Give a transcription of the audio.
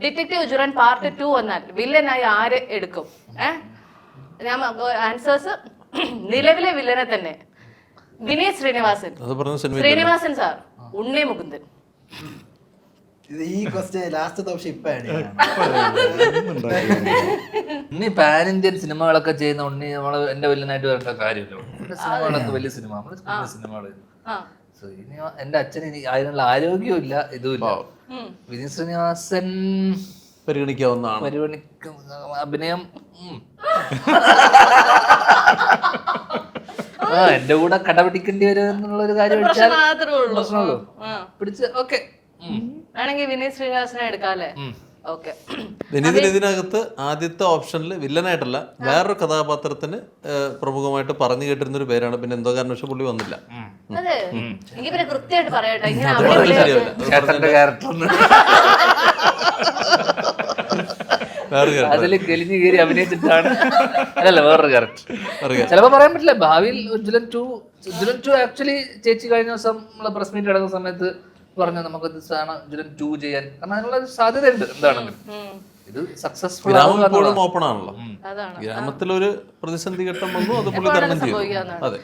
Detective ഉജുറാൻ part 2 വന്നാൽ വില്ലനായി ആര് എടുക്കും? ഞാൻ ആൻസേഴ്സ് നിലവിലെ വില്ലനെ തന്നെ വിനീത് ശ്രീനിവാസൻ സാർ, ഉണ്ണി മുകുന്ദൻ. ഈ ക്വസ്റ്റ്യൻ ലാസ്റ്റ് ഓപ്ഷൻ ഇപ്പാണ്. ഉണ്ണി പാൻ ഇന്ത്യൻ സിനിമകളൊക്കെ ചെയ്യുന്ന ഉണ്ണി നമ്മള് എന്റെ വില്ലനായിട്ട് വരേണ്ട കാര്യമില്ല. സിനിമകളൊക്കെ വലിയ സിനിമകള്. എന്റെ അച്ഛന് അതിനുള്ള ആരോഗ്യവും ഇല്ല, ഇതുമില്ല. വിനീത് ശ്രീനിവാസൻ പരിഗണിക്കാവുന്നതാണ്. അഭിനയം എന്റെ കൂടെ കടപിടിക്കേണ്ടി വരും എന്നുള്ളൊരു കാര്യം പ്രശ്നമുള്ളൂ. പിടിച്ച് ഓക്കെ ആണെങ്കിൽ വിനീത് ശ്രീനിവാസനെ എടുക്കാല്ലേ? ഓക്കെ. വിനീതിന് ഇതിനകത്ത് ആദ്യത്തെ ഓപ്ഷനിൽ വില്ലനായിട്ടല്ല വേറൊരു കഥാപാത്രത്തിന് പ്രമുഖമായിട്ട് പറഞ്ഞു കേട്ടിരുന്ന ഒരു പേരാണ്. പിന്നെ എന്തോ കാരണം പക്ഷെ പുള്ളി വന്നില്ല. അതെ, എനിക്ക് പിന്നെ കൃത്യമായിട്ട് പറയട്ടെ, അതില് കെലിഞ്ഞു കയറി അഭിനയിച്ചിട്ടാണ്. അല്ലല്ല, വേറൊരു ക്യാരക്ടർ ചിലപ്പോ പറയാൻ പറ്റില്ല. ഭാവിയിൽ ഉജ്ജ്വലൻ 2 ആക്ച്വലി ചേച്ചി കഴിഞ്ഞ ദിവസം നമ്മള് പ്രസ് മീറ്റ് നടക്കുന്ന സമയത്ത് പറഞ്ഞു നമുക്ക് ഉജ്ജ്വലൻ 2 ചെയ്യാൻ, കാരണം അതിനുള്ള സാധ്യത ഉണ്ട്. എന്താണെങ്കിലും ഇത് സക്സസ്ഫുൾ ഓപ്പൺ ആണല്ലോ. ഗ്രാമത്തിലൊരു പ്രതിസന്ധി ഘട്ടം വന്നു, അത് പുള്ളി തരണം ചെയ്തു. അതെ.